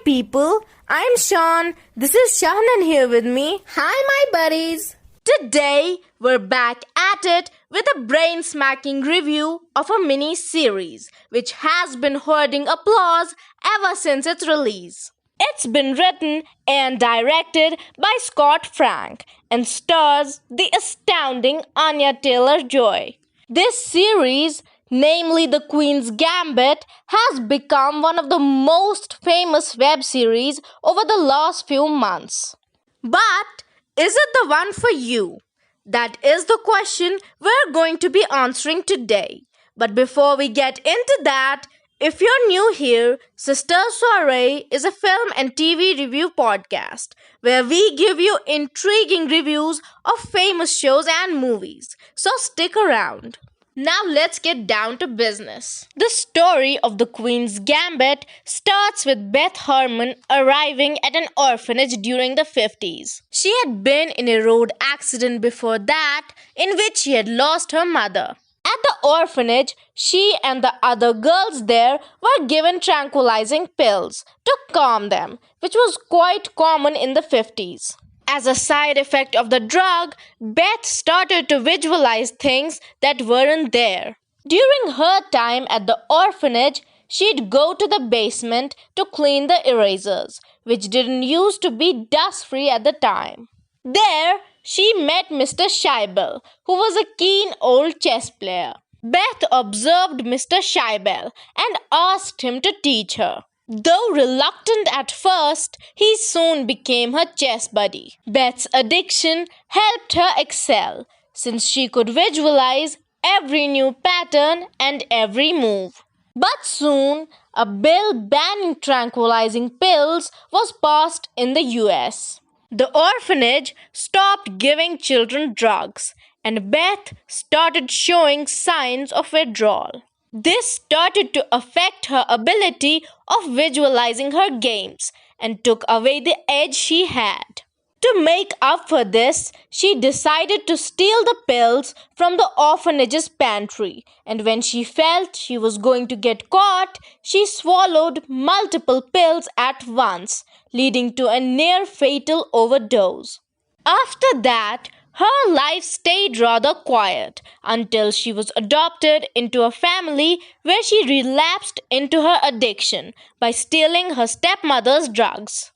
people, I'm Sean. This is Shahnan here with me. Hi my buddies. Today we're back at it with a brain-smacking review of a mini-series which has been hoarding applause ever since its release. It's been written and directed by Scott Frank and stars the astounding Anya Taylor Joy. This series, namely The Queen's Gambit, has become one of the most famous web series over the last few months. But is it the one for you? That is the question we're going to be answering today. But before we get into that, if you're new here, Sister Soiree is a film and TV review podcast where we give you intriguing reviews of famous shows and movies. So stick around. Now let's get down to business. The story of The Queen's Gambit starts with Beth Harmon arriving at an orphanage during the 50s. She had been in a road accident before that, in which she had lost her mother. At the orphanage, she and the other girls there were given tranquilizing pills to calm them, which was quite common in the 50s. As a side effect of the drug, Beth started to visualize things that weren't there. During her time at the orphanage, she'd go to the basement to clean the erasers, which didn't used to be dust-free at the time. There, she met Mr. Scheibel, who was a keen old chess player. Beth observed Mr. Scheibel and asked him to teach her. Though reluctant at first, he soon became her chess buddy. Beth's addiction helped her excel, since she could visualize every new pattern and every move. But soon, a bill banning tranquilizing pills was passed in the US. The orphanage stopped giving children drugs, and Beth started showing signs of withdrawal. This started to affect her ability of visualizing her games and took away the edge she had. To make up for this, she decided to steal the pills from the orphanage's pantry, and when she felt she was going to get caught, she swallowed multiple pills at once, leading to a near-fatal overdose. After that, her life stayed rather quiet until she was adopted into a family where she relapsed into her addiction by stealing her stepmother's drugs.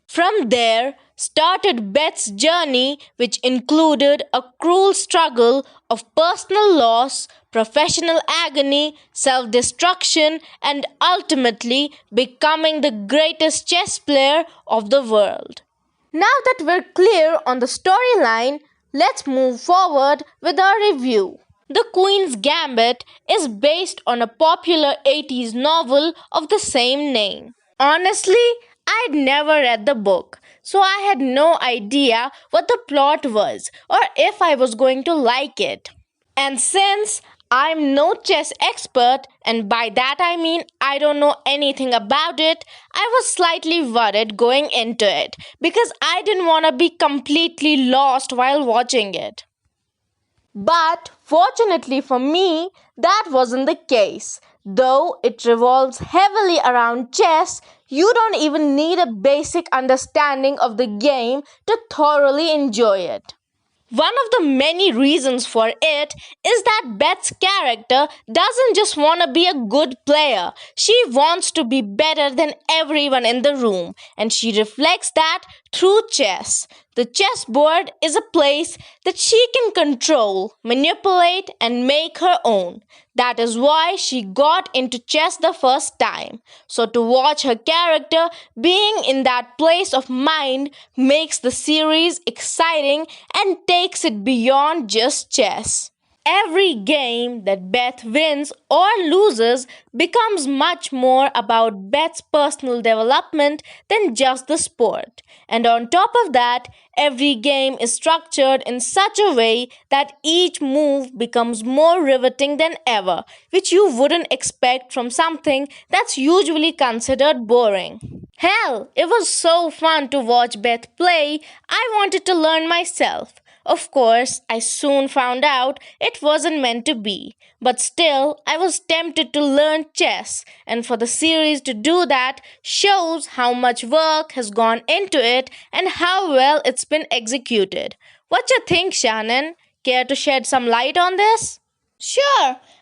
From there started Beth's journey, which included a cruel struggle of personal loss, professional agony, self-destruction, and ultimately becoming the greatest chess player of the world. Now that we're clear on the storyline, let's move forward with our review. The Queen's Gambit is based on a popular 80s novel of the same name. Honestly, I'd never read the book, so I had no idea what the plot was or if I was going to like it. And since I'm no chess expert, and by that I mean I don't know anything about it, I was slightly worried going into it because I didn't want to be completely lost while watching it. But fortunately for me, that wasn't the case. Though it revolves heavily around chess, you don't even need a basic understanding of the game to thoroughly enjoy it. One of the many reasons for it is that Beth's character doesn't just want to be a good player. She wants to be better than everyone in the room, and she reflects that through chess. The chessboard is a place that she can control, manipulate, and make her own. That is why she got into chess the first time. So to watch her character being in that place of mind makes the series exciting and takes it beyond just chess. Every game that Beth wins or loses becomes much more about Beth's personal development than just the sport. And on top of that, every game is structured in such a way that each move becomes more riveting than ever, which you wouldn't expect from something that's usually considered boring. Hell, it was so fun to watch Beth play, I wanted to learn myself. Of course, I soon found out it wasn't meant to be, but still, I was tempted to learn chess, and for the series to do that shows how much work has gone into it and how well it's been executed. What you think, Shannon? Care to shed some light on this? Sure,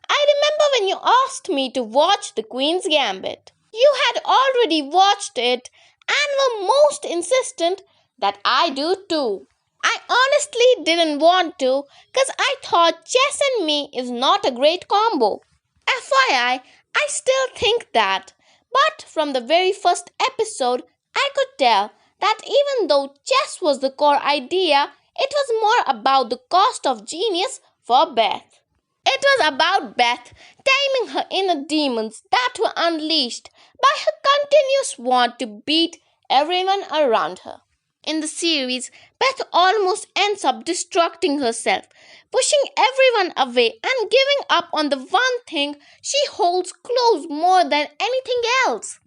I remember when you asked me to watch The Queen's Gambit. You had already watched it and were most insistent that I do too. I honestly didn't want to because I thought chess and me is not a great combo. FYI, I still think that. But from the very first episode, I could tell that even though chess was the core idea, it was more about the cost of genius for Beth. It was about Beth taming her inner demons that were unleashed by her continuous want to beat everyone around her. In the series, Beth almost ends up destructing herself, pushing everyone away and giving up on the one thing she holds close more than anything else.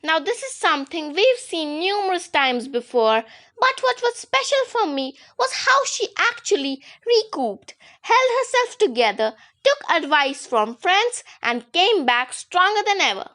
Now, this is something we've seen numerous times before, but what was special for me was how she actually recouped, held herself together, took advice from friends, and came back stronger than ever.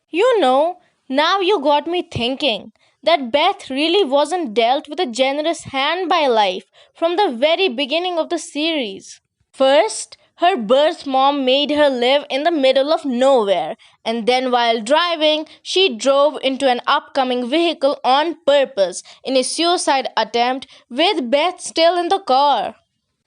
You know, now you got me thinking that Beth really wasn't dealt with a generous hand by life from the very beginning of the series. First, her birth mom made her live in the middle of nowhere, and then while driving, she drove into an upcoming vehicle on purpose in a suicide attempt with Beth still in the car.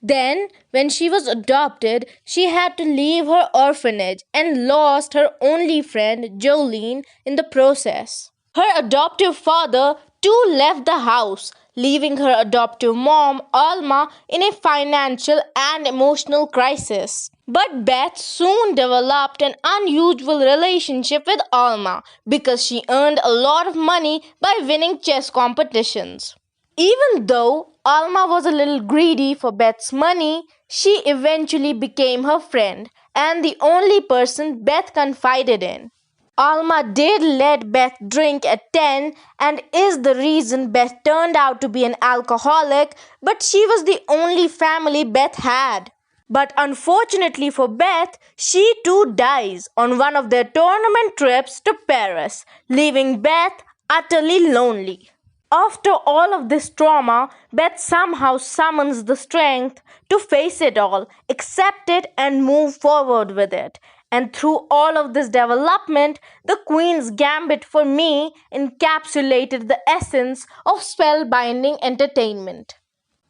Then, when she was adopted, she had to leave her orphanage and lost her only friend, Jolene, in the process. Her adoptive father too left the house, leaving her adoptive mom, Alma, in a financial and emotional crisis. But Beth soon developed an unusual relationship with Alma because she earned a lot of money by winning chess competitions. Even though Alma was a little greedy for Beth's money, she eventually became her friend and the only person Beth confided in. Alma did let Beth drink at 10 and is the reason Beth turned out to be an alcoholic, but she was the only family Beth had. But unfortunately for Beth, she too dies on one of their tournament trips to Paris, leaving Beth utterly lonely. After all of this trauma, Beth somehow summons the strength to face it all, accept it, and move forward with it. And through all of this development, the Queen's Gambit for me encapsulated the essence of spellbinding entertainment.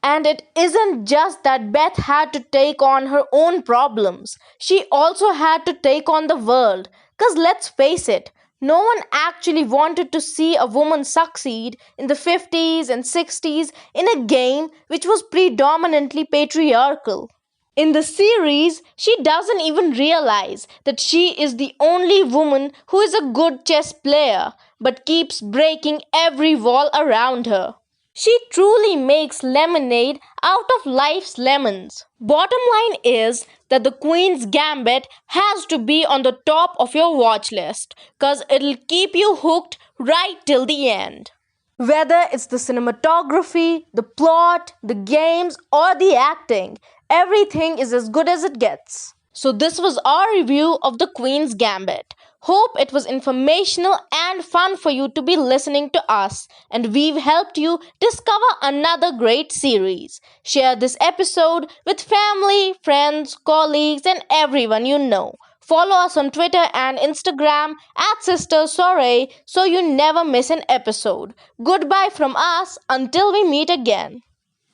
And it isn't just that Beth had to take on her own problems, she also had to take on the world. Because let's face it, no one actually wanted to see a woman succeed in the 50s and 60s in a game which was predominantly patriarchal. In the series, she doesn't even realize that she is the only woman who is a good chess player but keeps breaking every wall around her. She truly makes lemonade out of life's lemons. Bottom line is that the Queen's Gambit has to be on the top of your watch list because it'll keep you hooked right till the end. Whether it's the cinematography, the plot, the games, or the acting, everything is as good as it gets. So, this was our review of The Queen's Gambit. Hope it was informational and fun for you to be listening to us, and we've helped you discover another great series. Share this episode with family, friends, colleagues, and everyone you know. Follow us on Twitter and Instagram at Sister Soiree so you never miss an episode. Goodbye from us until we meet again.